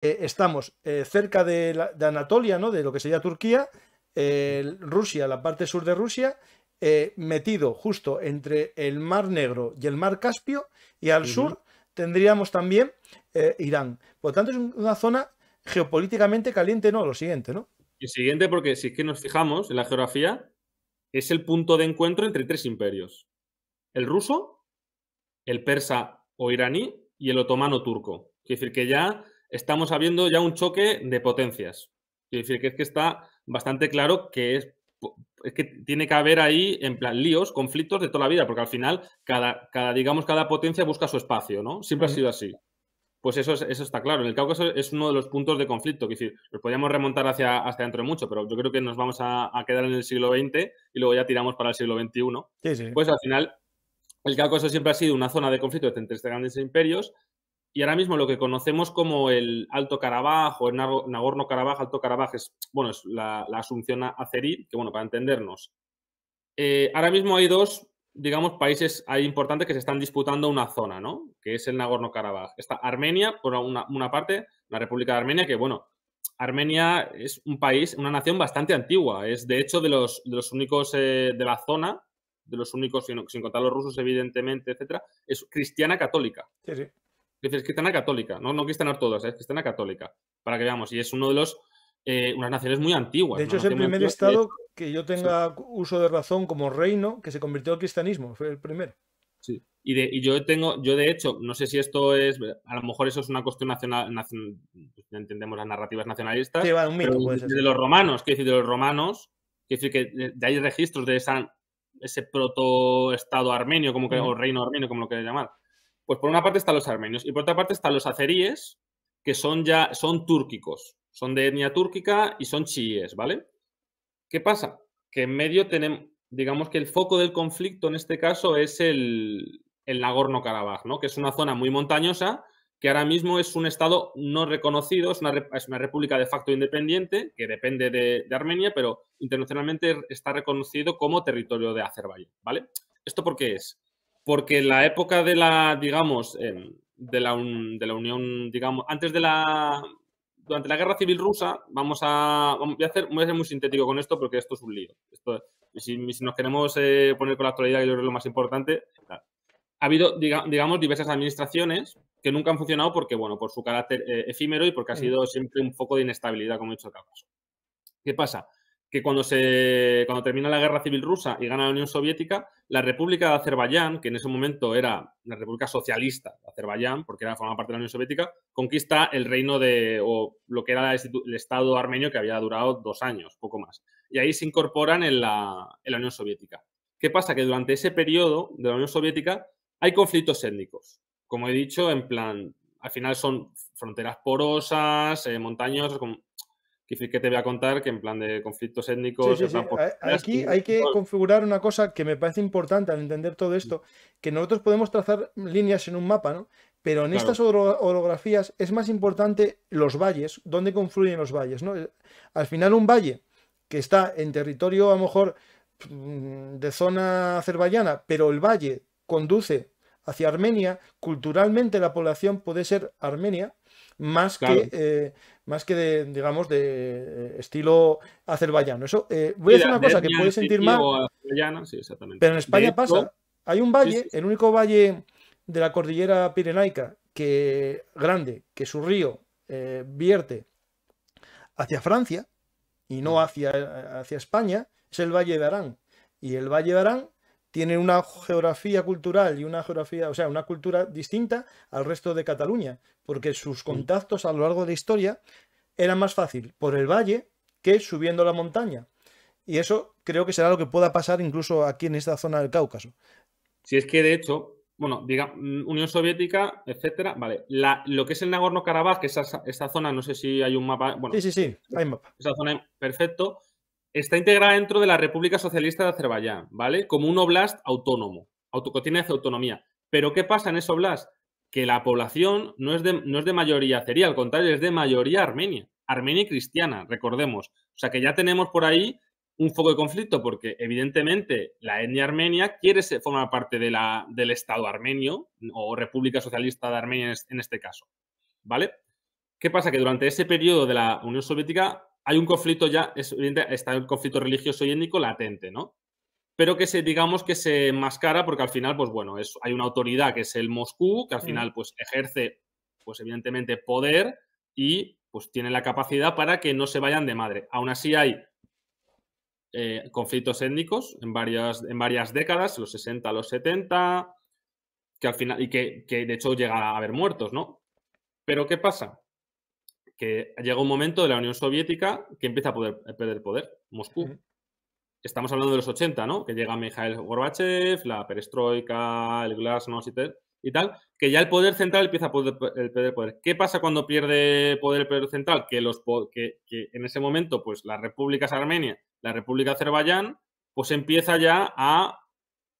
estamos cerca de Anatolia, ¿no? De lo que sería Turquía, Rusia, la parte sur de Rusia, metido justo entre el Mar Negro y el Mar Caspio, y al Ujú. sur tendríamos también Irán. Por lo tanto, es una zona geopolíticamente caliente, ¿no? Lo siguiente, ¿no? Y siguiente, porque si es que nos fijamos en la geografía, es el punto de encuentro entre tres imperios. El ruso, el persa o iraní y el otomano turco. Quiere decir que ya estamos habiendo ya un choque de potencias. Quiere decir que es que está bastante claro que es que tiene que haber ahí, en plan, líos, conflictos de toda la vida, porque al final digamos, cada potencia busca su espacio, ¿no? Siempre ha Ujú. sido así. Pues eso está claro. En el Cáucaso es uno de los puntos de conflicto. Es decir, nos podríamos remontar hasta dentro de mucho, pero yo creo que nos vamos a quedar en el siglo XX y luego ya tiramos para el siglo XXI. Sí, sí. Pues al final, el Cáucaso siempre ha sido una zona de conflicto entre estos grandes imperios y ahora mismo lo que conocemos como el Alto Karabaj o el Nagorno-Karabaj, Alto Karabaj es, bueno, es la asunción azerí, que bueno, para entendernos, ahora mismo hay dos, digamos, países ahí importantes que se están disputando una zona, ¿no? Que es el Nagorno-Karabaj. Está Armenia, por una parte, la República de Armenia, que bueno, Armenia es un país, una nación bastante antigua. Es de hecho de los únicos de la zona, de los únicos, sin contar los rusos, evidentemente, etcétera, es cristiana católica. Sí, sí. Dices cristiana católica, no cristiana ortodoxa, es cristiana católica, para que veamos. Y es uno de unas naciones muy De antiguas, una hecho, es el nación muy primer antigua. De estado hecho, que yo sí. tenga uso de razón como reino que se convirtió al cristianismo. Fue el primero. Sí. Y yo de hecho, no sé si esto es, a lo mejor eso es una cuestión nacional, no entendemos las narrativas Sí, nacionalistas, va, un pero mito, puede ser, sí. de los romanos, quiero decir, de los romanos, quiero decir que de ahí registros de ese proto-estado armenio, Ujú. o reino armenio, como lo queréis llamar. Pues por una parte están los armenios y por otra parte están los azeríes, que son túrquicos, son de etnia túrquica y son chiíes, ¿vale? ¿Qué pasa? Que en medio tenemos, digamos que el foco del conflicto en este caso es el Nagorno-Karabaj, ¿no? Que es una zona muy montañosa, que ahora mismo es un estado no reconocido, es una república de facto independiente, que depende de Armenia, pero internacionalmente está reconocido como territorio de Azerbaiyán, ¿vale? ¿Esto por qué es? Porque en la época digamos, de la Unión, digamos, durante la guerra civil rusa, voy a ser muy sintético con esto porque esto es un lío. Si nos queremos poner con la actualidad, que yo creo que es lo más importante, claro. Ha habido, digamos, diversas administraciones que nunca han funcionado porque, bueno, por su carácter efímero y porque ha Ujú. sido siempre un foco de inestabilidad, como he dicho acá. ¿Qué pasa? Que cuando termina la guerra civil rusa y gana la Unión Soviética, la República de Azerbaiyán, que en ese momento era la República Socialista de Azerbaiyán, porque formaba parte de la Unión Soviética, conquista el reino o lo que era el Estado armenio, que había durado 2 años, poco más. Y ahí se incorporan en la Unión Soviética. ¿Qué pasa? Que durante ese periodo de la Unión Soviética hay conflictos étnicos. Como he dicho, en plan, al final son fronteras porosas, montañosas, que te voy a contar que en plan de conflictos Sí, étnicos, sí, en sí. plan por Aquí hay que configurar una cosa que me parece importante al entender todo esto, que nosotros podemos trazar líneas en un mapa, ¿no? Pero en claro, estas orografías es más importante los valles, dónde confluyen los valles, ¿no? Al final un valle que está en territorio a lo mejor de zona azerbaiyana, pero el valle conduce hacia Armenia, culturalmente la población puede ser armenia, más claro. más que de, digamos, de estilo azerbaiyano. Eso, voy a Sí, decir una de cosa que etnia puede sentir sirio mal, o azerbaiyana, sí, exactamente. pero en De España hecho, pasa. Hay un sí, valle, sí, el sí. único valle de la cordillera pirenaica que grande, que su río vierte hacia Francia y no hacia España, es el Valle de Arán. Y el Valle de Arán tiene una geografía cultural y una geografía, o sea, una cultura distinta al resto de Cataluña, porque sus contactos a lo largo de la historia era más fácil por el valle que subiendo la montaña. Y eso creo que será lo que pueda pasar incluso aquí en esta zona del Cáucaso. Si es que de hecho, bueno, Unión Soviética, etcétera, vale. Lo que es el Nagorno-Karabaj, que esa zona, no sé si hay un mapa, Sí, bueno, sí, sí, hay mapa. esa zona, perfecto, está integrada dentro de la República Socialista de Azerbaiyán, ¿vale? Como un oblast autónomo, que tiene autonomía. Pero ¿qué pasa en ese oblast? Que la población no es de mayoría azerí, al contrario, es de mayoría armenia y cristiana, recordemos. O sea que ya tenemos por ahí un foco de conflicto, porque evidentemente la etnia armenia quiere formar parte del Estado armenio o República Socialista de Armenia en este caso, ¿vale? ¿Qué pasa? Que durante ese periodo de la Unión Soviética hay un conflicto ya, es evidente, está el conflicto religioso y étnico latente, ¿no? Pero que digamos que se enmascara porque al final, pues bueno, hay una autoridad que es el Moscú, que al final pues ejerce, pues evidentemente poder y pues tiene la capacidad para que no se vayan de madre. Aún así hay conflictos étnicos en varias décadas, los 60, los 70, que al final, y que de hecho llega a haber muertos, ¿no? Pero ¿qué pasa? Que llega un momento de la Unión Soviética que empieza a perder poder, Moscú. Estamos hablando de los 80, ¿no? Que llega Mikhail Gorbachev, la perestroika, el glasnost y tal, que ya el poder central empieza a perder poder. ¿Qué pasa cuando pierde poder el poder central? Que en ese momento, pues las repúblicas Armenia, la República Azerbaiyán, pues empieza ya a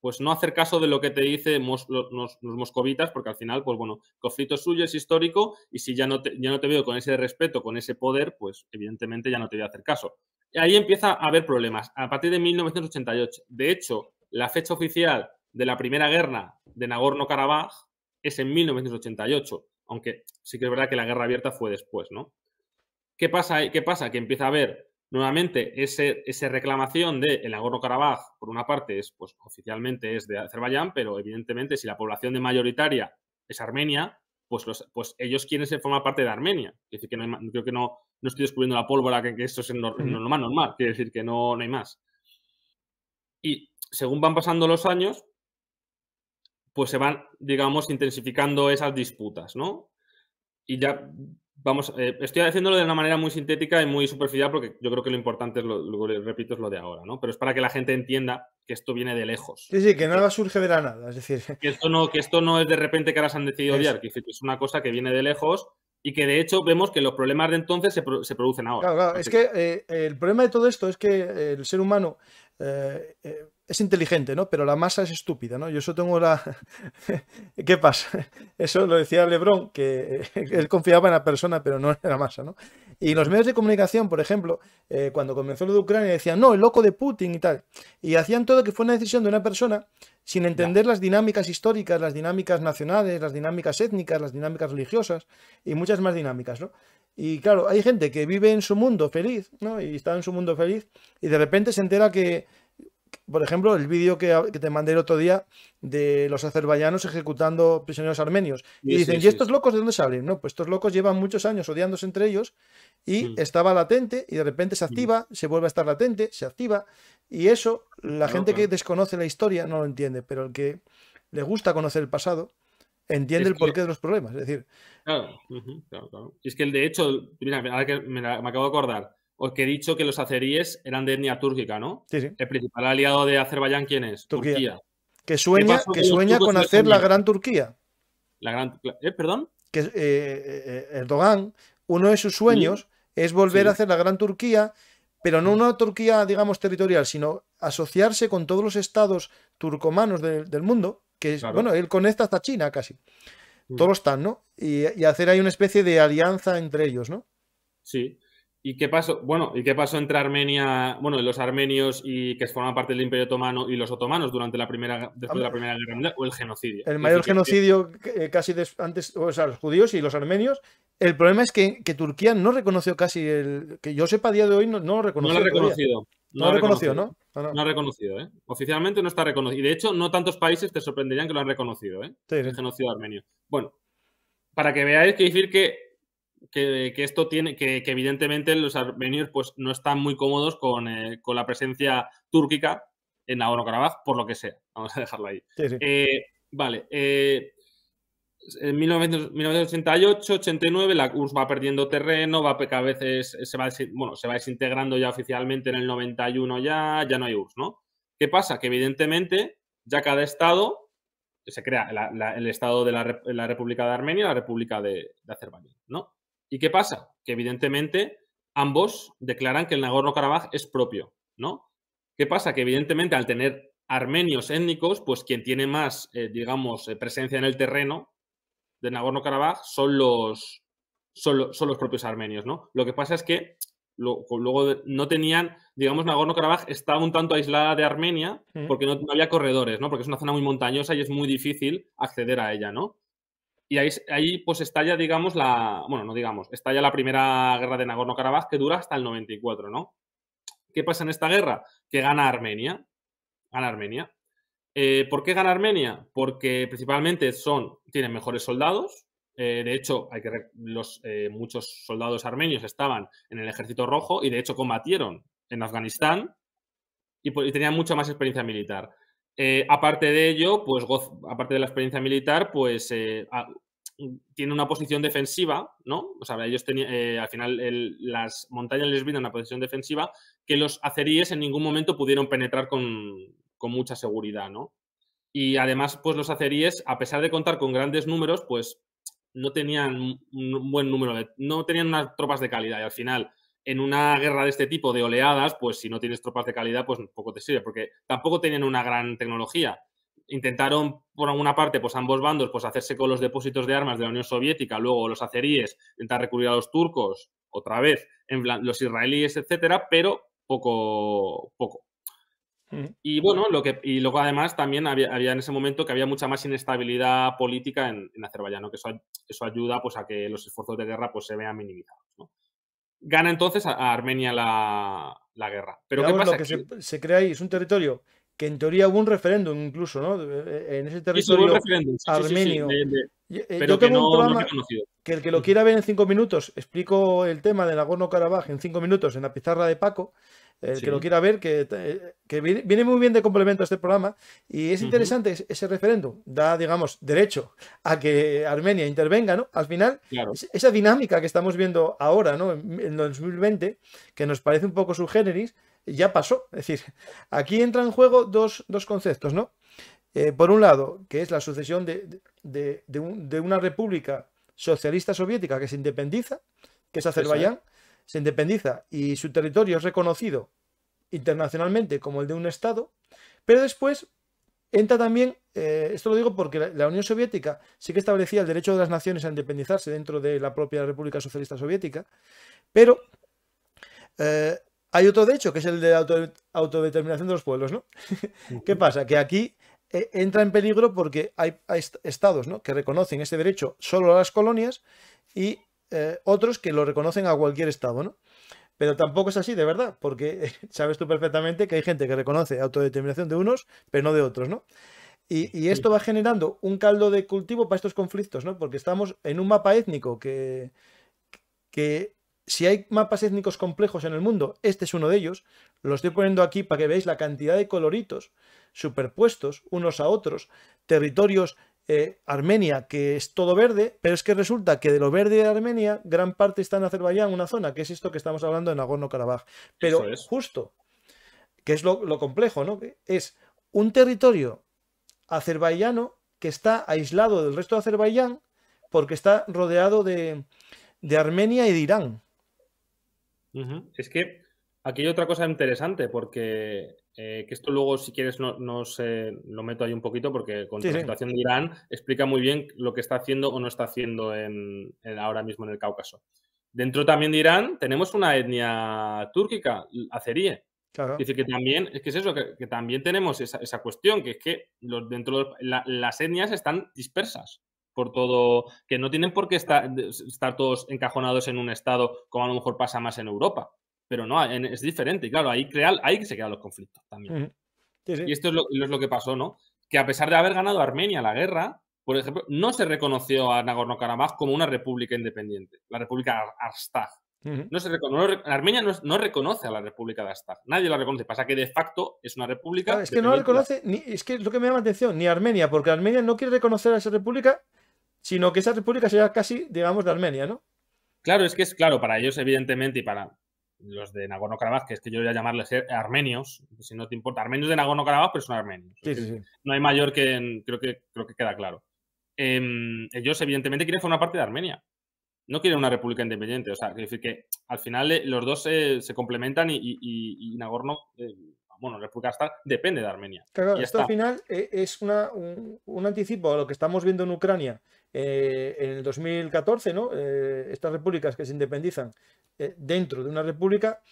pues no hacer caso de lo que te dicen los moscovitas, porque al final, pues bueno, el conflicto suyo es histórico y si ya no te veo con ese respeto, con ese poder, pues evidentemente ya no te voy a hacer caso. Y ahí empieza a haber problemas, a partir de 1988. De hecho, la fecha oficial de la primera guerra de Nagorno-Karabaj es en 1988, aunque sí que es verdad que la guerra abierta fue después, ¿no? ¿Qué pasa? Que empieza a haber nuevamente esa reclamación de el Nagorno-Karabaj, por una parte, pues oficialmente es de Azerbaiyán, pero evidentemente si la población de mayoritaria es Armenia, pues ellos quieren formar parte de Armenia. Quiere decir que creo que no estoy descubriendo la pólvora, que esto es normal. Quiere decir que no hay más. Y según van pasando los años, pues se van, digamos, intensificando esas disputas, ¿no? Y ya vamos, estoy haciéndolo de una manera muy sintética y muy superficial porque yo creo que lo importante, repito, es lo de ahora, ¿no? Pero es para que la gente entienda que esto viene de lejos. Sí, que nada surge de la nada, es decir... Que esto no es de repente que ahora se han decidido odiar, que es una cosa que viene de lejos y que de hecho vemos que los problemas de entonces se producen ahora. Claro, es que el problema de todo esto es que el ser humano es inteligente, ¿no? Pero la masa es estúpida, ¿no? Yo eso tengo la... ¿Qué pasa? Eso lo decía Lebron, que él confiaba en la persona, pero no en la masa, ¿no? Y los medios de comunicación, por ejemplo, cuando comenzó lo de Ucrania, decían, no, el loco de Putin y tal. Y hacían todo que fue una decisión de una persona sin entender las dinámicas históricas, las dinámicas nacionales, las dinámicas étnicas, las dinámicas religiosas y muchas más dinámicas, ¿no? Y claro, hay gente que vive en su mundo feliz, ¿no? Y está en su mundo feliz y de repente se entera que, por ejemplo, el vídeo que te mandé el otro día de los azerbaiyanos ejecutando prisioneros armenios. Y dicen, ¿y estos locos de dónde salen? No, pues estos locos llevan muchos años odiándose entre ellos y estaba latente y de repente se activa, se vuelve a estar latente, se activa. Y eso, la gente que desconoce la historia no lo entiende, pero el que le gusta conocer el pasado entiende el porqué de los problemas. Es decir... Claro, claro. Y es que de hecho, mira, ahora que me acabo de acordar, os que he dicho que los azeríes eran de etnia túrgica, ¿no? Sí, sí. El principal aliado de Azerbaiyán, ¿quién es? Turquía. Que sueña con hacer la gran Turquía. La gran... ¿Perdón? Que Erdogan, uno de sus sueños es volver a hacer la gran Turquía, pero no una Turquía, digamos, territorial, sino asociarse con todos los estados turcomanos del mundo, que es, bueno, él conecta hasta China casi. Todos están, ¿no? Y hacer ahí una especie de alianza entre ellos, ¿no? Sí. ¿Y qué pasó? Bueno, ¿y qué pasó entre Armenia, bueno, los armenios y que forman parte del Imperio Otomano y los otomanos después de la Primera Guerra Mundial? ¿O el genocidio? El mayor genocidio casi antes, o sea, los judíos y los armenios. El problema es que Turquía no reconoció casi que yo sepa a día de hoy no lo reconoció. No lo ha reconocido. No lo reconoció, ¿no? No ha reconocido, ¿eh? Oficialmente no está reconocido. Y de hecho, no tantos países te sorprenderían que lo han reconocido, ¿eh? Sí, el genocidio armenio. Bueno, para que veáis que decir que esto tiene, que evidentemente los armenios pues no están muy cómodos con la presencia túrquica en Nagorno-Karabaj, por lo que sea. Vamos a dejarlo ahí. Sí. Vale. En 1988, 89, la URSS va perdiendo terreno, cada vez se va desintegrando ya oficialmente en el 91 ya no hay URSS, ¿no? ¿Qué pasa? Que evidentemente ya cada estado se crea el estado de la República de Armenia y la República de Azerbaiyán, ¿no? ¿Y qué pasa? Que evidentemente ambos declaran que el Nagorno-Karabaj es propio, ¿no? ¿Qué pasa? Que evidentemente al tener armenios étnicos, pues quien tiene más, digamos, presencia en el terreno de Nagorno-Karabaj son los propios armenios, ¿no? Lo que pasa es que luego no tenían, digamos, Nagorno-Karabaj estaba un tanto aislada de Armenia porque no había corredores, ¿no? Porque es una zona muy montañosa y es muy difícil acceder a ella, ¿no? Y ahí pues estalla, digamos, bueno, no digamos, estalla la primera guerra de Nagorno-Karabaj que dura hasta el 94, ¿no? ¿Qué pasa en esta guerra? Que gana Armenia. Gana Armenia. ¿Por qué gana Armenia? Porque principalmente tienen mejores soldados. De hecho, muchos soldados armenios estaban en el Ejército Rojo y de hecho combatieron en Afganistán y tenían mucha más experiencia militar. Aparte de ello, pues aparte de la experiencia militar, pues tiene una posición defensiva, ¿no? O sea, ellos tenían, al final las montañas les brindan una posición defensiva que los azeríes en ningún momento pudieron penetrar con mucha seguridad, ¿no? Y además, pues los azeríes, a pesar de contar con grandes números, pues no tenían un buen número, no tenían unas tropas de calidad. Y al final, en una guerra de este tipo, de oleadas, pues si no tienes tropas de calidad, pues poco te sirve, porque tampoco tenían una gran tecnología. Intentaron, por alguna parte, pues ambos bandos, pues hacerse con los depósitos de armas de la Unión Soviética, luego los azeríes intentar recurrir a los turcos, otra vez, en plan, los israelíes, etcétera, pero poco. Y bueno, y luego además también había en ese momento que había mucha más inestabilidad política en Azerbaiyán, ¿no? Que eso ayuda pues a que los esfuerzos de guerra pues se vean minimizados, ¿no? Gana entonces a Armenia la guerra. Pero ¿qué Digamos, pasa? lo que se crea ahí es un territorio que en teoría hubo un referéndum incluso, ¿no? En ese Sí, hubo un territorio referéndum, sí, armenio. pero Yo que tengo un no programa reconocido. que el que lo quiera ver en 5 minutos, explico el tema de Nagorno-Karabaj en 5 minutos en la pizarra de Paco. El que lo Sí. quiera ver, que viene muy bien de complemento a este programa. Y es interesante ese referéndum. Da, digamos, derecho a que Armenia intervenga, ¿no? Al final, Claro. esa dinámica que estamos viendo ahora, ¿no? En 2020, que nos parece un poco subgéneris, ya pasó. Es decir, aquí entran en juego dos conceptos, ¿no? Por un lado, que es la sucesión de una república socialista soviética que se independiza, que es Azerbaiyán, se independiza y su territorio es reconocido internacionalmente como el de un Estado, pero después entra también, esto lo digo porque la Unión Soviética sí que establecía el derecho de las naciones a independizarse dentro de la propia República Socialista Soviética, pero hay otro derecho que es el de autodeterminación de los pueblos, ¿no? ¿Qué pasa? Que aquí entra en peligro porque hay estados, ¿no?, que reconocen ese derecho solo a las colonias y otros que lo reconocen a cualquier estado, ¿no? Pero tampoco es así, de verdad, porque sabes tú perfectamente que hay gente que reconoce autodeterminación de unos, pero no de otros, ¿no? Y esto va generando un caldo de cultivo para estos conflictos, ¿no? Porque estamos en un mapa étnico que si hay mapas étnicos complejos en el mundo, este es uno de ellos. Lo estoy poniendo aquí para que veáis la cantidad de coloritos superpuestos unos a otros. Territorios, Armenia, que es todo verde, pero es que resulta que de lo verde de Armenia, gran parte está en Azerbaiyán, una zona, que es esto que estamos hablando de Nagorno-Karabaj. Pero Eso es. justo, que es lo complejo, ¿no? Es un territorio azerbaiyano que está aislado del resto de Azerbaiyán porque está rodeado de Armenia y de Irán. Es que aquí hay otra cosa interesante, porque que esto luego, si quieres, no sé, lo meto ahí un poquito, porque con la situación de Irán explica muy bien lo que está haciendo o no está haciendo ahora mismo en el Cáucaso. Dentro también de Irán tenemos una etnia túrquica, azeríe. Claro. Es decir, que también, es que es eso, que también tenemos esa cuestión, que es que las etnias están dispersas por todo, que no tienen por qué estar todos encajonados en un estado como a lo mejor pasa más en Europa, pero no, es diferente y claro, ahí se crean los conflictos también. Y esto es lo que pasó, ¿no? Que a pesar de haber ganado Armenia la guerra, por ejemplo, no se reconoció a Nagorno-Karabaj como una república independiente, la república Artsaj. Armenia no reconoce a la república de Artsaj, nadie la reconoce, pasa que de facto es una república. Claro, es que no la reconoce, es que es lo que me llama la atención, ni Armenia, porque Armenia no quiere reconocer a esa república, sino que esa república sería casi, digamos, de Armenia, ¿no? Claro, es que es claro, para ellos, evidentemente, y para los de Nagorno-Karabaj, que es que yo voy a llamarles armenios, si no te importa, armenios de Nagorno-Karabaj, pero son armenios. Sí. No hay mayor que, creo que queda claro. Ellos, evidentemente, quieren formar parte de Armenia. No quieren una república independiente. O sea, quiere decir que al final los dos se complementan y Nagorno, bueno, la república Artsaj depende de Armenia. Claro, y esto al final es un anticipo a lo que estamos viendo en Ucrania en el 2014, ¿no? Estas repúblicas que se independizan dentro de una república,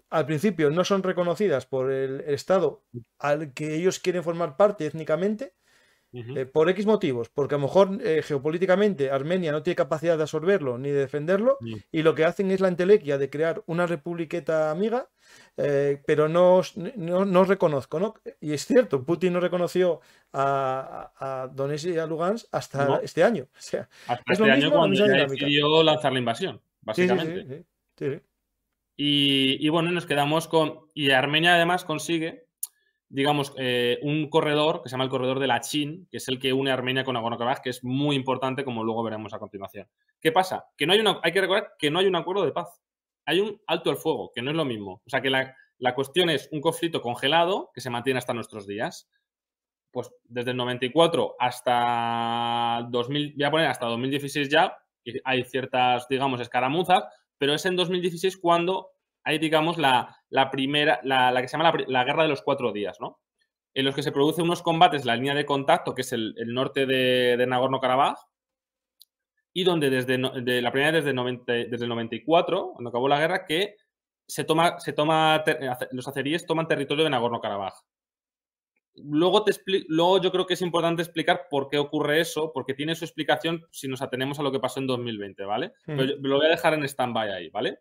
al principio no son reconocidas por el Estado al que ellos quieren formar parte étnicamente, por X motivos, porque a lo mejor geopolíticamente Armenia no tiene capacidad de absorberlo ni de defenderlo, y lo que hacen es la entelequia de crear una republiqueta amiga, pero no os reconozco, ¿no? Y es cierto, Putin no reconoció a Donetsk y a Lugansk hasta No, este año. O sea, hasta es lo este año mismo, la cuando misma ya dinámica. decidió lanzar la invasión, Sí, sí, sí, básicamente. sí, sí, sí. Y bueno, nos quedamos con... Y Armenia además consigue, digamos, un corredor que se llama el corredor de Lachin, que es el que une Armenia con Nagorno-Karabaj, que es muy importante, como luego veremos a continuación. ¿Qué pasa? Que no hay hay que recordar que no hay un acuerdo de paz. Hay un alto al fuego, que no es lo mismo. O sea, que la cuestión es un conflicto congelado que se mantiene hasta nuestros días. Pues desde el 94 hasta 2000, voy a poner hasta 2016 ya, y hay ciertas, digamos, escaramuzas, pero es en 2016 cuando hay, digamos, la primera, la que se llama la Guerra de los 4 días, ¿no? En los que se producen unos combates, la línea de contacto, que es el norte de Nagorno-Karabaj, y donde desde la primera desde el 94, cuando acabó la guerra, que los azeríes toman territorio de Nagorno-Karabaj. Luego yo creo que es importante explicar por qué ocurre eso, porque tiene su explicación si nos atenemos a lo que pasó en 2020, ¿vale? Pero lo voy a dejar en stand-by ahí, ¿vale?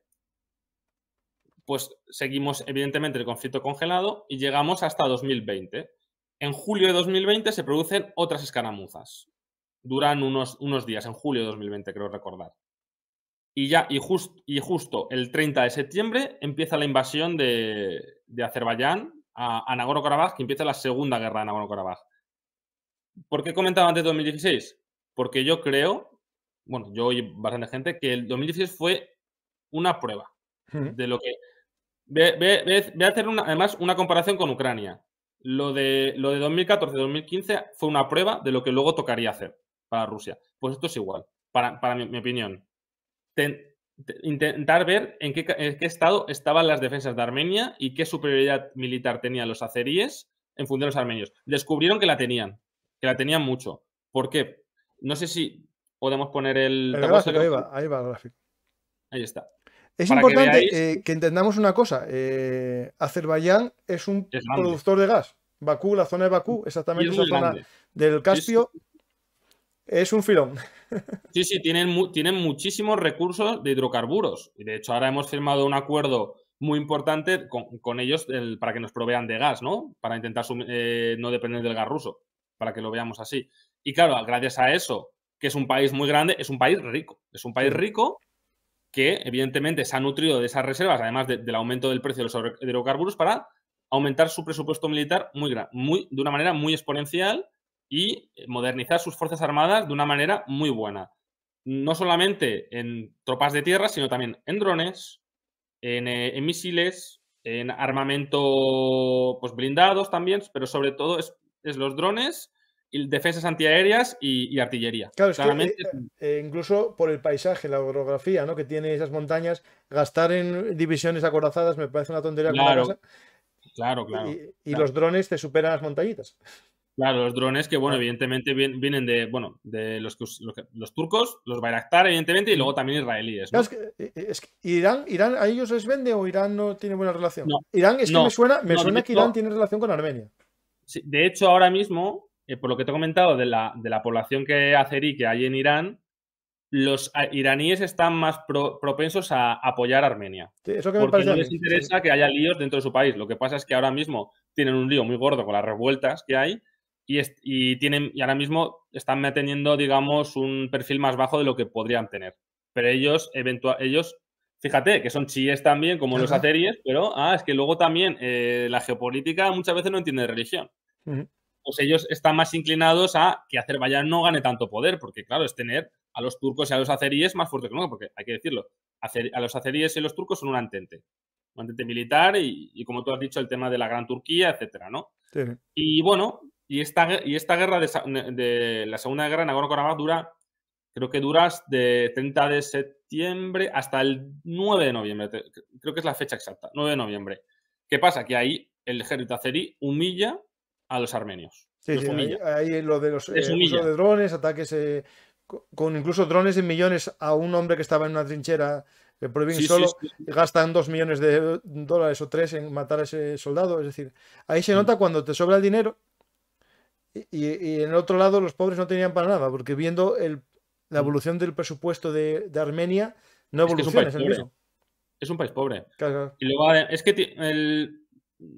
Pues seguimos, evidentemente, el conflicto congelado y llegamos hasta 2020. En julio de 2020 se producen otras escaramuzas. Duran unos días, en julio de 2020, creo recordar. Y justo el 30 de septiembre empieza la invasión de Azerbaiyán a Nagorno-Karabaj, que empieza la segunda guerra de Nagorno-Karabaj. ¿Por qué comentaba antes 2016? Porque yo creo, bueno, yo y bastante gente, que el 2016 fue una prueba de lo que... Voy a hacer además una comparación con Ucrania. Lo de 2014-2015 fue una prueba de lo que luego tocaría hacer para Rusia. Pues esto es igual, para mi opinión. Intentar ver en qué estado estaban las defensas de Armenia y qué superioridad militar tenían los azeríes en función de los armenios. Descubrieron que la tenían mucho. ¿Por qué? No sé si podemos poner el... El gráfico, ahí va el gráfico. Ahí está. Es Para importante que veáis, que entendamos una cosa. Azerbaiyán es un es grande. productor de gas. Bakú, la zona de Bakú, exactamente esa zona grande. del Caspio, Sí. es un filón. Sí, tienen muchísimos recursos de hidrocarburos. Y de hecho, ahora hemos firmado un acuerdo muy importante con ellos para que nos provean de gas, ¿no? Para intentar no depender del gas ruso, para que lo veamos así. Y claro, gracias a eso, que es un país muy grande, es un país rico. Es un país rico que, evidentemente, se ha nutrido de esas reservas, además del aumento del precio de los hidrocarburos, para aumentar su presupuesto militar de una manera muy exponencial y modernizar sus fuerzas armadas de una manera muy buena. No solamente en tropas de tierra, sino también en drones, en misiles, en armamento pues, blindados también, pero sobre todo es los drones, y defensas antiaéreas y artillería. Claro, es Claramente, que incluso por el paisaje, la orografía, ¿no? Que tiene esas montañas, gastar en divisiones acorazadas me parece una tontería como una casa. Claro. Y los drones te superan las montañitas. Claro, los drones que, bueno, evidentemente vienen de los turcos, los Bayraktar, evidentemente, y luego también israelíes, ¿no? Claro, es que Irán, ¿a ellos les vende o Irán no tiene buena relación? No, Irán, es que me suena que Irán hecho, tiene relación con Armenia. Sí, de hecho, ahora mismo, por lo que te he comentado de la población azerí que hay en Irán, los iraníes están más propensos a apoyar a Armenia. Sí, eso que me Porque parece no a mí. les interesa que haya líos dentro de su país. Lo que pasa es que ahora mismo tienen un lío muy gordo con las revueltas que hay y ahora mismo están manteniendo, digamos, un perfil más bajo de lo que podrían tener. Pero ellos, fíjate, que son chiíes también, como los azeríes, pero es que luego también la geopolítica muchas veces no entiende de religión. Pues ellos están más inclinados a que Azerbaiyán no gane tanto poder, porque claro, es tener a los turcos y a los azeríes más fuertes que nunca, porque hay que decirlo, a los azeríes y los turcos son un entente militar y como tú has dicho, el tema de la Gran Turquía, etcétera, ¿no? Sí. Y bueno, y esta guerra de la Segunda Guerra de Nagorno-Karabaj creo que dura de 30 de septiembre hasta el 9 de noviembre, creo que es la fecha exacta, 9 de noviembre. ¿Qué pasa? Que ahí el ejército azerí humilla a los armenios. Sí, los humilla. ahí lo de los uso de drones, ataques con incluso drones de millones a un hombre que estaba en una trinchera que prohíben solo, gastan 2 millones de dólares o 3 en matar a ese soldado. Es decir, ahí se nota cuando te sobra el dinero Y en el otro lado los pobres no tenían para nada, porque viendo la Mm. evolución del presupuesto de Armenia, no Es que es un evoluciona, país es el pobre. mismo. Es un país pobre. Claro, claro. Y luego, es que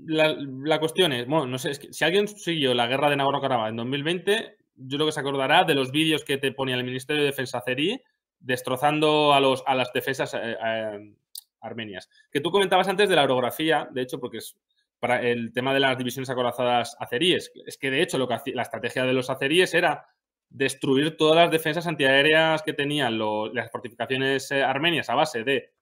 la cuestión es, bueno, no sé, es que si alguien siguió la guerra de Nagorno-Karabaj en 2020, yo creo que se acordará de los vídeos que te ponía el Ministerio de Defensa azerí destrozando a las defensas armenias. Que tú comentabas antes de la orografía, de hecho, porque es para el tema de las divisiones acorazadas azeríes. Es que, de hecho, la estrategia de los azeríes era destruir todas las defensas antiaéreas que tenían las fortificaciones armenias a base de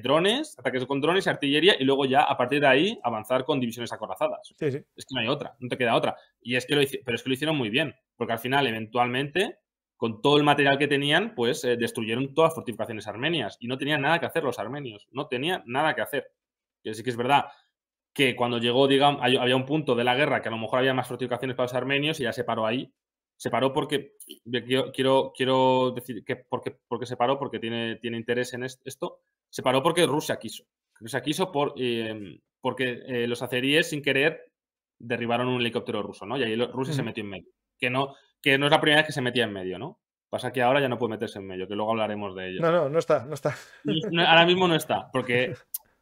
drones, ataques con drones y artillería, y luego ya a partir de ahí avanzar con divisiones acorazadas. Sí, sí. Es que no hay otra, no te queda otra. Y es que pero es que lo hicieron muy bien, porque al final, eventualmente, con todo el material que tenían, pues destruyeron todas las fortificaciones armenias y no tenían nada que hacer los armenios, no tenían nada que hacer. Y sí que es verdad que cuando llegó, digamos, había un punto de la guerra que a lo mejor había más fortificaciones para los armenios y ya se paró ahí. Se paró porque, quiero decir que porque se paró, porque tiene interés en esto. Se paró porque Rusia quiso. Rusia quiso porque los azeríes, sin querer, derribaron un helicóptero ruso, ¿no? Y ahí Rusia se metió en medio. Que no es la primera vez que se metía en medio, ¿no? Pasa que ahora ya no puede meterse en medio, que luego hablaremos de ello. No está, no está. Ahora mismo no está, porque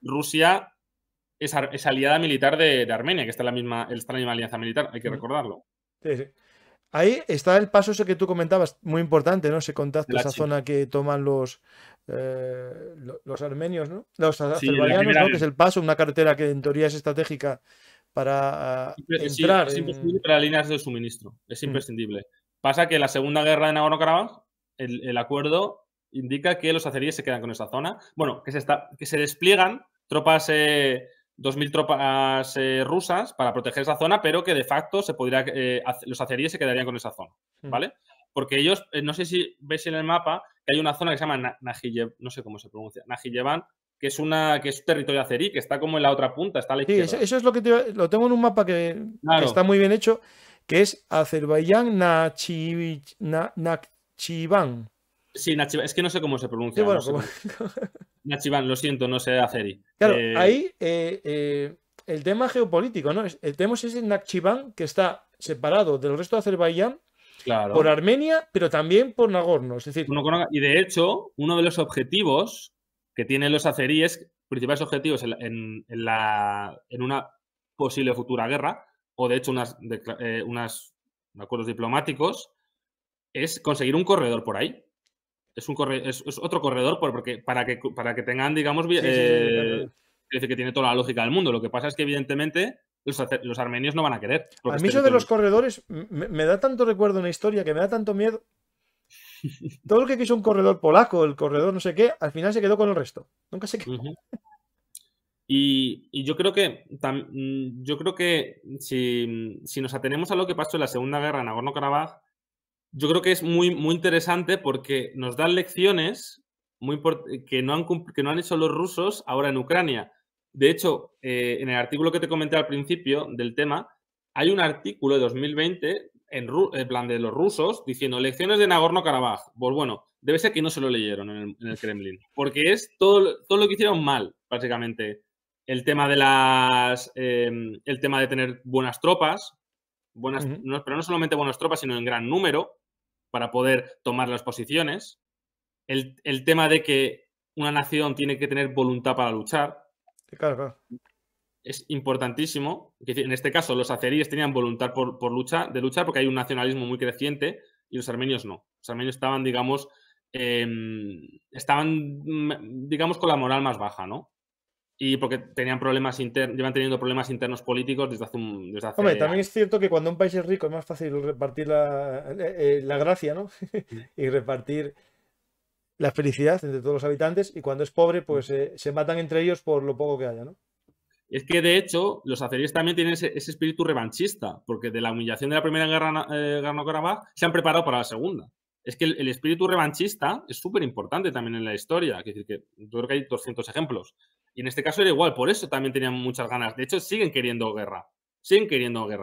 Rusia es aliada militar de Armenia, que está en la misma alianza militar, hay que recordarlo. Sí, sí. Ahí está el paso ese que tú comentabas, muy importante, ¿no? Ese contacto, El esa H. zona que toman los armenios, ¿no? Los Sí, la azerbaiyanos, primera ¿no? Que es el paso, una carretera que en teoría es estratégica para sí, entrar es en... imprescindible para las líneas de suministro, es imprescindible. Pasa que la Segunda Guerra de Nagorno-Karabaj, el acuerdo indica que los azeríes se quedan con esa zona. Bueno, que se despliegan tropas, 2.000 tropas rusas para proteger esa zona, pero que de facto los azeríes se quedarían con esa zona, ¿vale? Porque ellos, no sé si veis en el mapa, que hay una zona que se llama no sé cómo se pronuncia, Najiyevan, que es un territorio azerí, que está como en la otra punta, está a la Sí, izquierda. eso es lo que lo tengo en un mapa que está Claro. muy bien hecho, que es Azerbaiyán Nakhchivan. Sí, Nachivan, es que no sé cómo se Sí, pronuncia, bueno, no sé cómo. Nachivan, lo siento, no sé azerí. Claro, ahí el tema geopolítico, ¿no? Tenemos ese Nakhchivan que está separado del resto de Azerbaiyán por Claro. Armenia, pero también por Nagorno. Es decir, Y de hecho, uno de los objetivos que tienen los azeríes, principales objetivos en una posible futura guerra, o de hecho unos acuerdos diplomáticos, es conseguir un corredor por ahí. Es otro corredor para que tengan, digamos, sí, claro. es decir, que tiene toda la lógica del mundo. Lo que pasa es que, evidentemente, los armenios no van a querer. A Porque es mí eso de los territorio. corredores me da tanto recuerdo una historia que me da tanto miedo. Todo lo que quiso un corredor polaco, el corredor no sé qué, al final se quedó con el resto. Nunca se quedó. Y yo creo que si nos atenemos a lo que pasó en la Segunda Guerra en Nagorno-Karabaj, yo creo que es muy, muy interesante porque nos dan lecciones que no han hecho los rusos ahora en Ucrania. De hecho, en el artículo que te comenté al principio del tema, hay un artículo de 2020 en plan de los rusos diciendo lecciones de Nagorno-Karabaj. Pues bueno, debe ser que no se lo leyeron en el Kremlin, porque es todo lo que hicieron mal, básicamente. El tema de tener buenas tropas, pero no solamente buenas tropas, sino en gran número, para poder tomar las posiciones. El tema de que una nación tiene que tener voluntad para luchar. Claro. Es importantísimo. En este caso, los azeríes tenían voluntad de luchar porque hay un nacionalismo muy creciente y los armenios no. Los armenios estaban, digamos, con la moral más baja, ¿no? Y porque llevan teniendo problemas internos políticos desde hace Hombre, también años. es cierto que cuando un país es rico es más fácil repartir la gracia, ¿no? Y repartir la felicidad entre todos los habitantes. Y cuando es pobre, pues se matan entre ellos por lo poco que haya, ¿no? Es que, de hecho, los azeríes también tienen ese espíritu revanchista, porque de la humillación de la Primera Guerra Nagorno-Karabaj se han preparado para la Segunda. Es que el espíritu revanchista es súper importante también en la historia. Es decir, que yo creo que hay 200 ejemplos. Y en este caso era igual, por eso también tenían muchas ganas. De hecho, siguen queriendo guerra,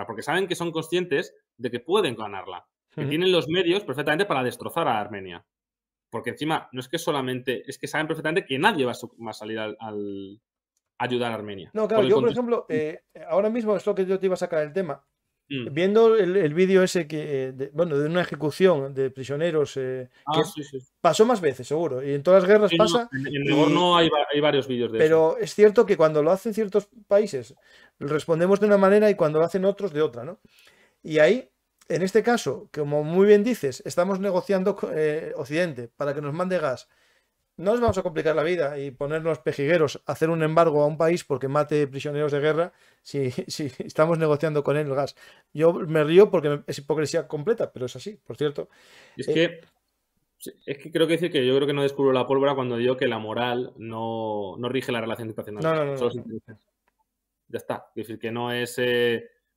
porque saben que son conscientes de que pueden ganarla, que tienen los medios perfectamente para destrozar a Armenia. Porque encima, no es que solamente, es que saben perfectamente que nadie va a salir ayudar a Armenia. No, claro, yo por ejemplo, ahora mismo es lo que yo te iba a sacar el tema. Mm. Viendo el vídeo ese bueno, de una ejecución de prisioneros Ah, que sí, sí. pasó más veces, seguro, y en todas las guerras Sí, no, pasa, en Nagorno hay varios vídeos de eso. pero es cierto que cuando lo hacen ciertos países respondemos de una manera y cuando lo hacen otros de otra, ¿no? Y ahí, en este caso, como muy bien dices, estamos negociando con Occidente para que nos mande gas. No nos vamos a complicar la vida y ponernos pejigueros, hacer un embargo a un país porque mate prisioneros de guerra si estamos negociando con él el gas. Yo me río porque es hipocresía completa, pero es así, por cierto. Es Eh, que, es que creo que decir que yo creo que no descubro la pólvora cuando digo que la moral no rige las relaciones no, internacionales. no, no, Solo no. se interesa. Ya está. Es decir, que no es.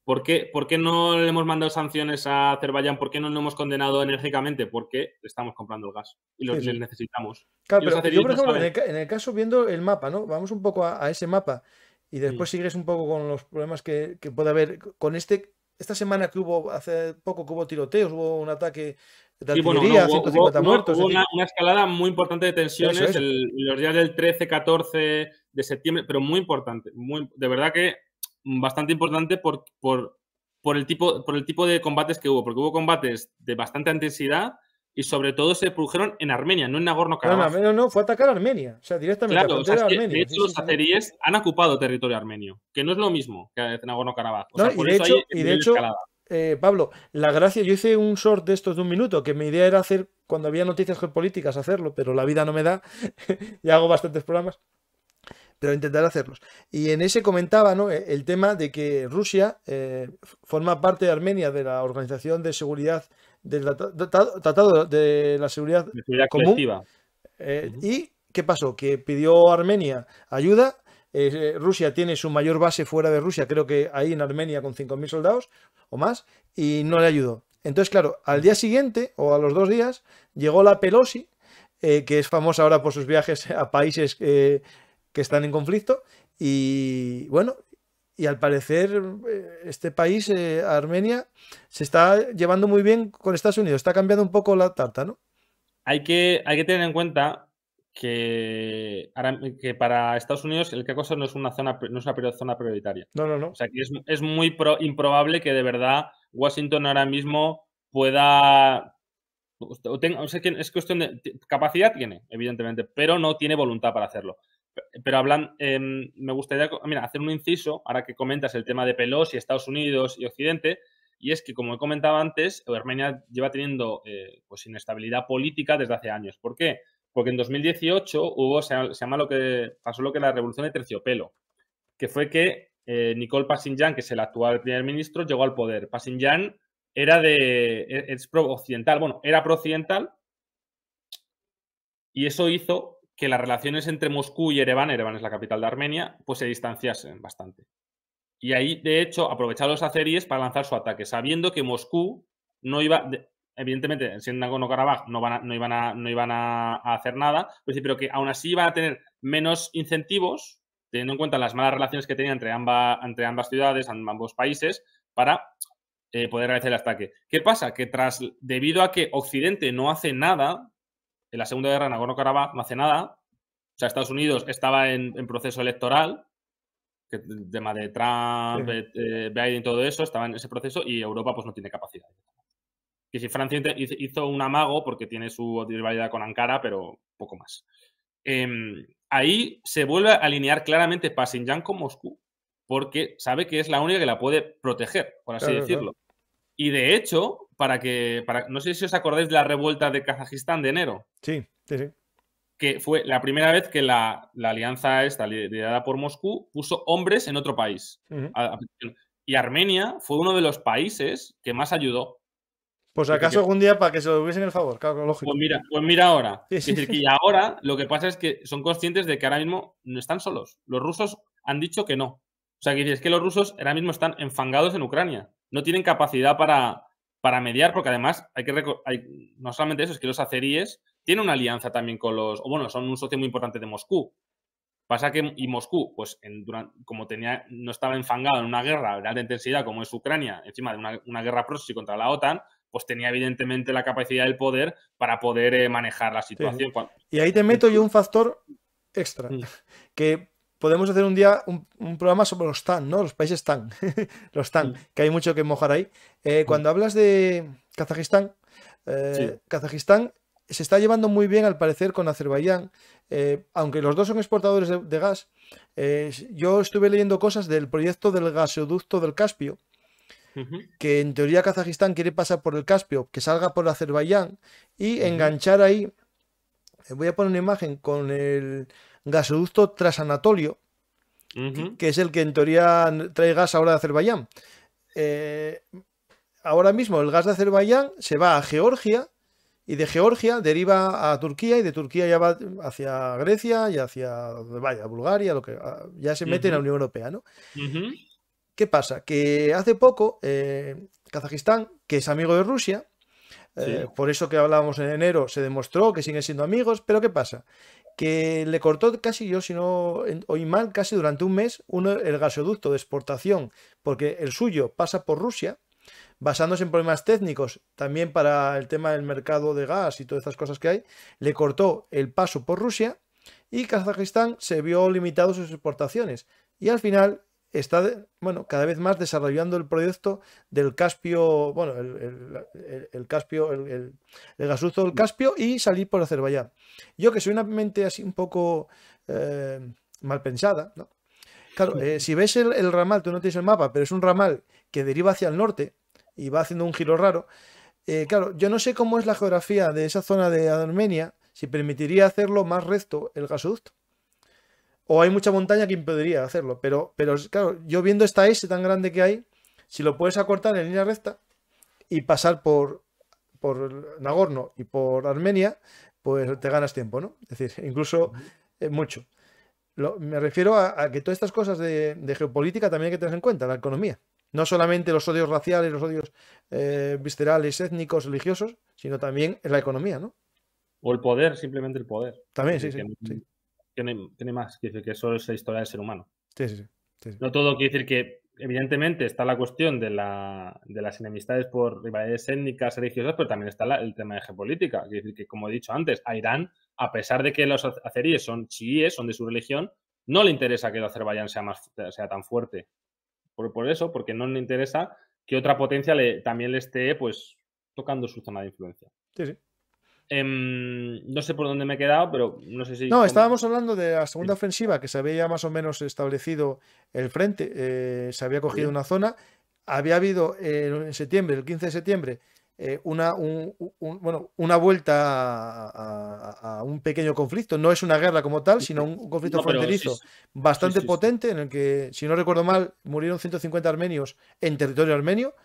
¿Por qué no le hemos mandado sanciones a Azerbaiyán? ¿Por qué no lo hemos condenado enérgicamente? Porque le estamos comprando el gas y Sí, les sí. necesitamos. Claro, Y los pero yo, azeríes por lo ejemplo, saben. en el caso viendo el mapa, ¿no? Vamos un poco a ese mapa y Mm. después sigues un poco con los problemas que puede haber. Con esta semana que hubo, hace poco que hubo tiroteos, hubo un ataque de Sí, bueno, no, artillería, 150 muertos, hubo es decir, una escalada muy importante de eso, tensiones eso. los días del 13, 14 de septiembre, pero muy importante. De verdad que bastante importante por el tipo de combates que hubo, porque hubo combates de bastante intensidad y sobre todo se produjeron en Armenia, no en No, no, Nagorno-Karabaj. no, no, fue a atacar a Armenia, o sea, directamente a Claro, o sea, frontera es de que de Armenia. Sí, hecho sí, los sí, sí. azeríes han ocupado territorio armenio, que no es lo mismo que Nagorno-Karabaj. O No, sea, por eso hay el y de nivel de hecho, escalada. Pablo, la gracia, yo hice un short de estos de un minuto, que mi idea era hacer, cuando había noticias geopolíticas, hacerlo, pero la vida no me da, y hago bastantes programas. Pero intentar hacerlos. Y en ese comentaba, ¿no? El tema de que Rusia forma parte de Armenia de la Organización de Seguridad del Tratado de la Seguridad De seguridad Común. colectiva. Ujú. ¿Y qué pasó? Que pidió Armenia ayuda. Rusia tiene su mayor base fuera de Rusia, creo que ahí en Armenia con 5.000 soldados o más, y no le ayudó. Entonces, claro, al día siguiente o a los 2 días llegó la Pelosi, que es famosa ahora por sus viajes a países que están en conflicto. Y bueno, y al parecer este país, Armenia, se está llevando muy bien con Estados Unidos. Está cambiando un poco la tarta, ¿no? Hay que tener en cuenta que para Estados Unidos el Cáucaso no es una zona, no es una zona prioritaria. No, no, O no. sea que es muy improbable que de verdad Washington ahora mismo pueda. O sea, que es cuestión de. Capacidad tiene, evidentemente, pero no tiene voluntad para hacerlo. Pero me gustaría hacer un inciso, ahora que comentas el tema de Pelosi, Estados Unidos y Occidente, y es que, como he comentado antes, Armenia lleva teniendo pues inestabilidad política desde hace años. ¿Por qué? Porque en 2018 pasó lo que la revolución de terciopelo, que fue que Nicole Pashinyan, que es el actual primer ministro, llegó al poder. Pashinyan es pro-occidental, bueno, era pro-occidental, y eso hizo que las relaciones entre Moscú y Ereván es la capital de Armenia, pues se distanciasen bastante. Y ahí, de hecho, aprovecharon los azeríes para lanzar su ataque, sabiendo que Moscú no iba, evidentemente, siendo Nagorno-Karabaj no iban a hacer nada, pero que aún así iban a tener menos incentivos, teniendo en cuenta las malas relaciones que tenían entre ambas ciudades, ambos países, para poder realizar el ataque. ¿Qué pasa? Que debido a que Occidente no hace nada, en la Segunda Guerra de Nagorno-Karabaj no hace nada, o sea, Estados Unidos estaba en proceso electoral, que el tema de Sí. Trump, Biden y todo eso, estaba en ese proceso y Europa pues no tiene capacidad. Y si Francia hizo un amago porque tiene su rivalidad con Ankara, pero poco más. Ahí se vuelve a alinear claramente Pashinyan con Moscú, porque sabe que es la única que la puede proteger, por así Claro, claro. decirlo. Y de hecho, no sé si os acordáis de la revuelta de Kazajistán de enero, Sí, sí, sí. que fue la primera vez que la alianza esta, liderada por Moscú, puso hombres en otro país. Ujú. Y Armenia fue uno de los países que más ayudó. Pues Es decir, acaso algún día para que se lo hubiesen el favor, claro, lógico. pues mira ahora. Sí, Es sí, decir, sí. que ahora lo que pasa es que son conscientes de que ahora mismo no están solos. Los rusos han dicho que no. O sea, que es que los rusos ahora mismo están enfangados en Ucrania. No tienen capacidad para mediar, porque además no solamente eso, es que los azeríes tienen una alianza también con son un socio muy importante de Moscú. Pasa que Moscú, pues como no estaba enfangado en una guerra de alta intensidad como es Ucrania, encima de una guerra proxy contra la OTAN, pues tenía evidentemente la capacidad del poder para poder manejar la Sí, sí. situación. Y ahí te meto yo un factor extra, Mm. que podemos hacer un día un programa sobre los TAN, ¿no? Los países TAN, los TAN, que hay mucho que mojar ahí. Cuando hablas de Kazajistán, Sí. Kazajistán se está llevando muy bien al parecer con Azerbaiyán, aunque los dos son exportadores de gas. Yo estuve leyendo cosas del proyecto del gasoducto del Caspio, que en teoría Kazajistán quiere pasar por el Caspio, que salga por Azerbaiyán y enganchar ahí. Voy a poner una imagen con el gasoducto Transanatolio, que es el que en teoría trae gas ahora de Azerbaiyán. Ahora mismo el gas de Azerbaiyán se va a Georgia y de Georgia deriva a Turquía y de Turquía ya va hacia Grecia y hacia vaya, Bulgaria, ya se mete en la Unión Europea, ¿no? ¿Qué pasa? Que hace poco Kazajistán, que es amigo de Rusia, por eso que hablábamos en enero, se demostró que siguen siendo amigos, pero ¿qué pasa? Que le cortó casi, yo si no oí mal, casi durante un mes el gasoducto de exportación, porque el suyo pasa por Rusia, basándose en problemas técnicos, también para el tema del mercado de gas y todas estas cosas que hay, le cortó el paso por Rusia y Kazajistán se vio limitado sus exportaciones. Y al final está, bueno, cada vez más desarrollando el proyecto del Caspio, bueno, el Caspio, el gasoducto del Caspio y salir por Azerbaiyán. Yo que soy una mente así un poco mal pensada, ¿no? Claro, si ves el ramal, tú no tienes el mapa, pero es un ramal que deriva hacia el norte y va haciendo un giro raro. Claro, yo no sé cómo es la geografía de esa zona de Armenia, si permitiría hacerlo más recto el gasoducto. O hay mucha montaña que impediría hacerlo. Pero claro, yo viendo esta S tan grande que hay, si lo puedes acortar en línea recta y pasar por Nagorno y por Armenia, pues te ganas tiempo, ¿no? Es decir, incluso mucho. Me refiero a que todas estas cosas de geopolítica también hay que tener en cuenta, la economía. No solamente los odios raciales, los odios viscerales, étnicos, religiosos, sino también en la economía, ¿no? O el poder, simplemente el poder. También, Es sí, decir, sí. que no hay más. Quiere decir que eso es la historia del ser humano. Sí. No todo quiere decir que, evidentemente, está la cuestión de las enemistades por rivalidades étnicas, religiosas, pero también está el tema de geopolítica. Quiere decir que, como he dicho antes, a Irán, a pesar de que los azeríes son chiíes, son de su religión, no le interesa que el Azerbaiyán sea tan fuerte. Por eso, porque no le interesa que otra potencia también le esté pues tocando su zona de influencia. Sí. No sé por dónde me he quedado, pero no sé si... No, estábamos hablando de la segunda ofensiva, que se había más o menos establecido el frente, se había cogido una zona, había habido en septiembre, el 15 de septiembre, una vuelta a un pequeño conflicto. No es una guerra como tal, sino un conflicto fronterizo bastante potente, en el que, si no recuerdo mal, murieron 150 armenios en territorio armenio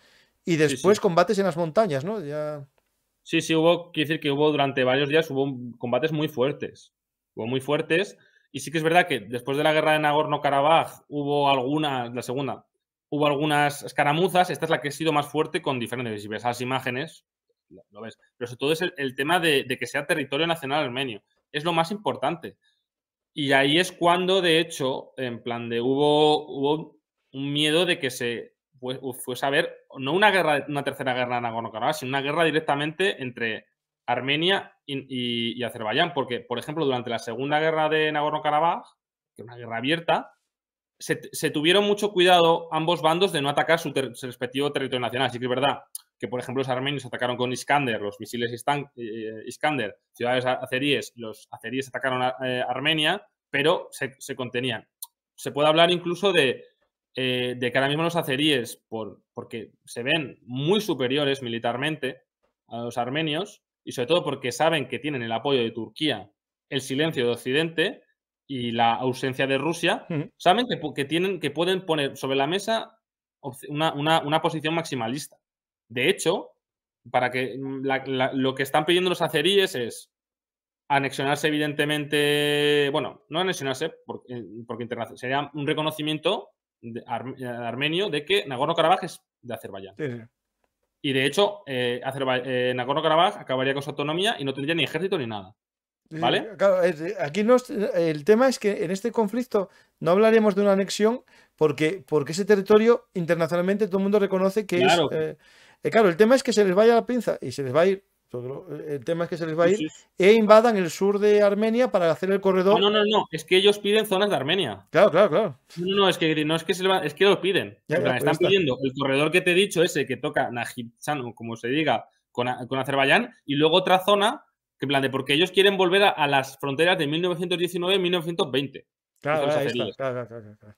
y después combates en las montañas, ¿no? Ya... Sí, quiero decir que durante varios días hubo combates muy fuertes. Hubo muy fuertes. Y sí que es verdad que después de la guerra de Nagorno-Karabaj hubo algunas escaramuzas. Esta es la que ha sido más fuerte con diferentes. Si ves las imágenes, lo ves. Pero sobre todo es el tema de que sea territorio nacional armenio. Es lo más importante. Y ahí es cuando, de hecho, en plan de hubo un miedo de que fuese a haber, no una tercera guerra de Nagorno-Karabaj, sino una guerra directamente entre Armenia y Azerbaiyán. Porque, por ejemplo, durante la segunda guerra de Nagorno-Karabaj, que es una guerra abierta, se tuvieron mucho cuidado ambos bandos de no atacar su respectivo territorio nacional. Así que es verdad que, por ejemplo, los armenios atacaron con Iskander, los misiles Iskander, ciudades azeríes, los azeríes atacaron a Armenia, pero se contenían. Se puede hablar incluso de que ahora mismo los azeríes, porque se ven muy superiores militarmente a los armenios, y sobre todo porque saben que tienen el apoyo de Turquía, el silencio de Occidente y la ausencia de Rusia, saben que pueden poner sobre la mesa una posición maximalista. De hecho, para que lo que están pidiendo los azeríes es anexionarse, evidentemente, bueno, no anexionarse, porque internacional, sería un reconocimiento armenio de que Nagorno-Karabaj es de Azerbaiyán. Sí. Y de hecho, Nagorno-Karabaj acabaría con su autonomía y no tendría ni ejército ni nada. ¿Vale? Claro, aquí el tema es que en este conflicto no hablaríamos de una anexión porque ese territorio internacionalmente todo el mundo reconoce que claro. Claro, el tema es que se les vaya la pinza y se les va a ir El tema es que se les va a Sí, ir sí. e invadan el sur de Armenia para hacer el No, corredor. no, no, no. Es que ellos piden zonas de Armenia. Claro, claro, claro. No, no, es que es que lo piden. Ya, En ya, plan, pues ya están está. pidiendo el corredor que te he dicho, ese que toca Najibzhan, o como se diga, con Azerbaiyán, y luego otra zona, que en plan de porque ellos quieren volver a las fronteras de 1919 y 1920, Claro, dicen los ahí está. azeríes. Claro, claro, claro, claro.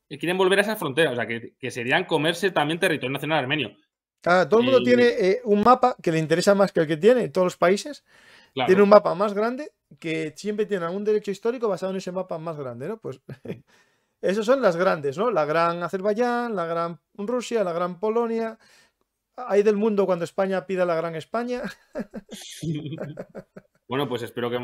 Y quieren volver a esas fronteras, o sea, que serían comerse también territorio nacional armenio. Claro, todo el mundo tiene un mapa que le interesa más que el que tiene, todos los países. Tiene un Claro. mapa más grande que siempre tiene un derecho histórico basado en ese mapa más grande, ¿no? Pues esas son las grandes, ¿no? La gran Azerbaiyán, la gran Rusia, la gran Polonia. Hay del mundo cuando España pida la gran España. Bueno, pues espero que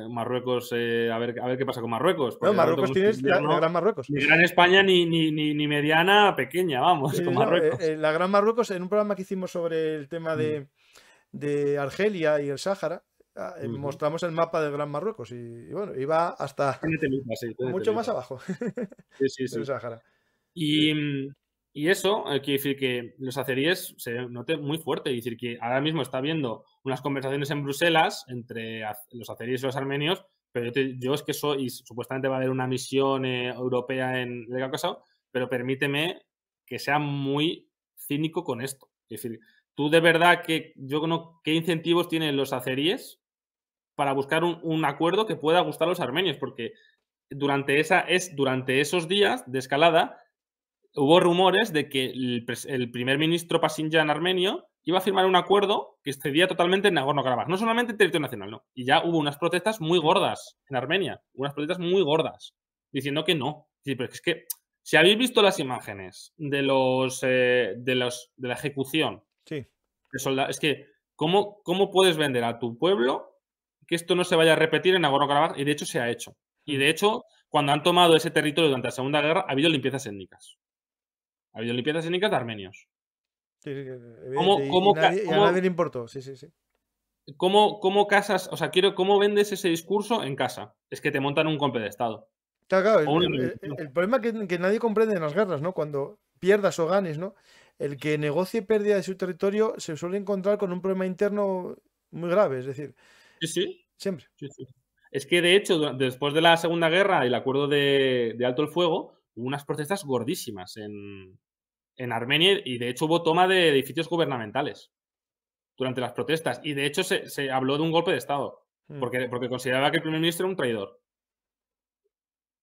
Marruecos, a ver qué pasa con Marruecos, No, porque ahora Marruecos tenemos tienes la gran Marruecos. ni gran España ni mediana pequeña, vamos, Sí, con no, Marruecos. la gran Marruecos, en un programa que hicimos sobre el tema de Argelia y el Sáhara, Ujú. mostramos el mapa del gran Marruecos y bueno, iba hasta Tiene temita, sí, tiene mucho más temita. abajo Sí, sí, del sí. Sáhara. Y, y eso quiere decir que los azeríes se note muy fuerte. Es decir, que ahora mismo está habiendo unas conversaciones en Bruselas entre los azeríes y los armenios, pero yo es que soy, y supuestamente va a haber una misión europea en el Cáucaso, pero permíteme que sea muy cínico con esto. Es decir, tú de verdad que yo no, ¿qué incentivos tienen los azeríes para buscar un acuerdo que pueda gustar a los armenios? Porque durante esos días de escalada hubo rumores de que el primer ministro Pashinyan armenio iba a firmar un acuerdo que excedía totalmente en Nagorno-Karabaj, no solamente en territorio nacional, no. Y ya hubo unas protestas muy gordas en Armenia, unas protestas muy gordas, diciendo que no. Sí, pero es que si habéis visto las imágenes de la ejecución Sí. de soldados, es que ¿cómo puedes vender a tu pueblo que esto no se vaya a repetir en Nagorno-Karabaj? Y de hecho se ha hecho. Y de hecho, cuando han tomado ese territorio durante la Segunda Guerra, ha habido limpiezas étnicas. Ha habido limpiezas étnicas de armenios. Sí, sí, ¿Cómo, evidente. cómo, Y a nadie le importó. Sí, sí, sí. cómo casas, o sea, cómo vendes ese discurso en casa? Es que te montan un golpe de Estado. Claro, claro, O una revolución. el problema que nadie comprende en las guerras, ¿no? Cuando pierdas o ganes, ¿no? El que negocie pérdida de su territorio se suele encontrar con un problema interno muy grave, es decir, Sí, sí. siempre. Sí, sí. Es que, de hecho, después de la Segunda Guerra y el acuerdo de alto el fuego, hubo unas protestas gordísimas en Armenia y, de hecho, hubo toma de edificios gubernamentales durante las protestas. Y, de hecho, se habló de un golpe de Estado Mm, porque consideraba que el primer ministro era un traidor.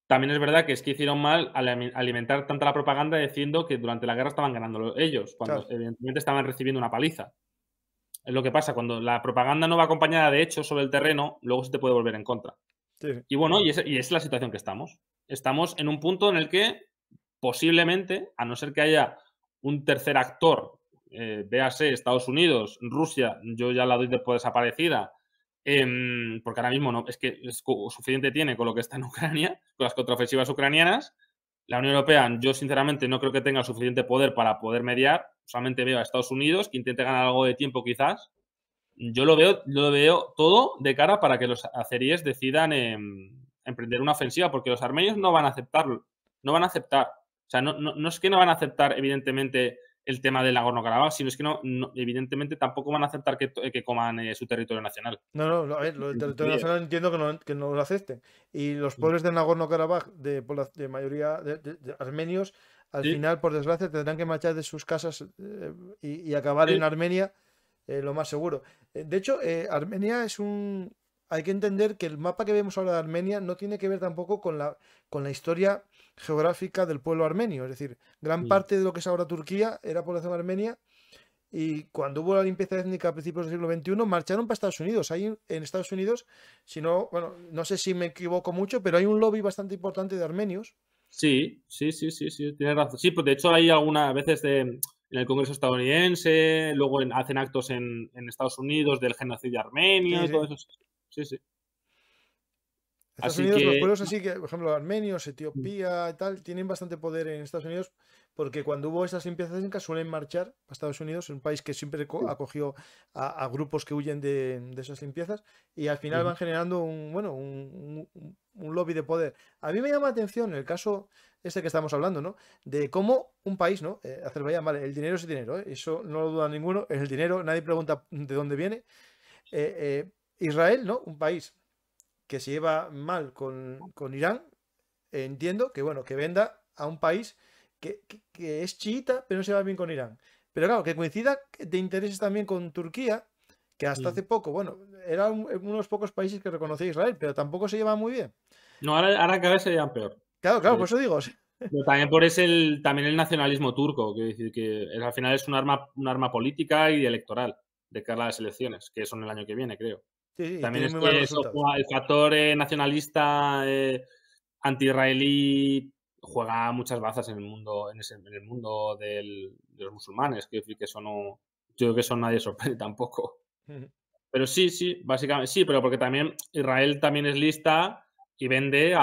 También es verdad que hicieron mal al alimentar tanta la propaganda diciendo que durante la guerra estaban ganando ellos, claro, cuando evidentemente estaban recibiendo una paliza. Es lo que pasa, cuando la propaganda no va acompañada de hechos sobre el terreno, luego se te puede volver en contra. sí, sí. Y bueno, y es la situación que estamos. Estamos en un punto en el que posiblemente, a no ser que haya un tercer actor, véase Estados Unidos, Rusia, yo ya la doy por desaparecida, porque ahora mismo no, es que suficiente tiene con lo que está en Ucrania, con las contraofensivas ucranianas. La Unión Europea, yo sinceramente no creo que tenga suficiente poder para poder mediar. Solamente veo a Estados Unidos que intente ganar algo de tiempo quizás. Yo lo veo todo de cara para que los azeríes decidan emprender una ofensiva, porque los armenios no van a aceptarlo. No van a aceptar. O sea, no es que no van a aceptar, evidentemente, el tema del Nagorno-Karabaj, sino es que evidentemente tampoco van a aceptar que coman su territorio nacional. No, no, a ver, lo del territorio nacional entiendo que no lo acepten. Y los pueblos de Nagorno-Karabaj, de mayoría de armenios, al Sí, final, por desgracia, tendrán que marchar de sus casas y acabar en sí, Armenia, lo más seguro. De hecho, Armenia es un... Hay que entender que el mapa que vemos ahora de Armenia no tiene que ver tampoco con la historia geográfica del pueblo armenio. Es decir, gran mm, parte de lo que es ahora Turquía era población armenia y cuando hubo la limpieza étnica a principios del siglo XXI, marcharon para Estados Unidos. Hay en Estados Unidos, si no, bueno, no sé si me equivoco mucho, pero hay un lobby bastante importante de armenios. sí, sí, sí, sí, sí, tienes razón. Sí, pues de hecho hay algunas veces en el Congreso estadounidense, luego hacen actos en Estados Unidos del genocidio armenio Sí, y todo sí. eso. Sí, sí. Estados Así Unidos, los que pueblos así que, por ejemplo, armenios, Etiopía y tal, tienen bastante poder en Estados Unidos porque cuando hubo esas limpiezas étnicas suelen marchar a Estados Unidos, un país que siempre acogió a grupos que huyen de esas limpiezas y al final ujú, van generando un lobby de poder. A mí me llama la atención el caso este que estamos hablando, ¿no? De cómo un país, ¿no? Azerbaiyán, vale, el dinero es dinero, ¿eh? Eso no lo duda ninguno, es el dinero, nadie pregunta de dónde viene. Israel, ¿no? Un país que se lleva mal con Irán, entiendo que, bueno, que venda a un país que es chiita, pero no se va bien con Irán. Pero claro, que coincida de intereses también con Turquía, que hasta hace poco, bueno, era uno de los pocos países que reconocía a Israel, pero tampoco se lleva muy bien. No, ahora cada vez se llevan peor. Claro, claro, por eso digo. Pero también también el nacionalismo turco, quiero decir que al final es un arma política y electoral de cara a las elecciones, que son el año que viene, creo. Sí, sí, y También tiene es muy malos que resultados. el factor nacionalista anti-israelí juega muchas bazas en el mundo, en el mundo de los musulmanes, quiero decir que eso no, yo creo que eso nadie sorprende tampoco. Pero sí, básicamente sí, pero porque también Israel también es lista y vende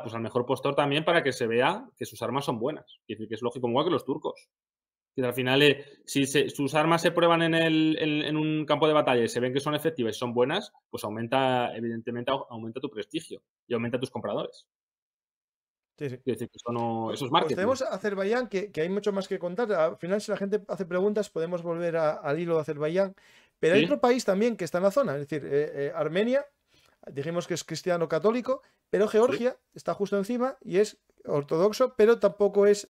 pues al mejor postor también para que se vea que sus armas son buenas. Es decir, que es lógico, igual que los turcos. Y al final, si sus armas se prueban en un campo de batalla y se ven que son efectivas y son buenas, pues evidentemente aumenta tu prestigio y aumenta tus compradores. Sí, sí. Quiero decir que eso es Pues marketing. tenemos a Azerbaiyán, que hay mucho más que contar. Al final, si la gente hace preguntas, podemos volver al hilo de Azerbaiyán. Pero hay Sí, otro país también que está en la zona, es decir, Armenia, dijimos que es cristiano católico, pero sí. Georgia está justo encima y es ortodoxo, pero tampoco es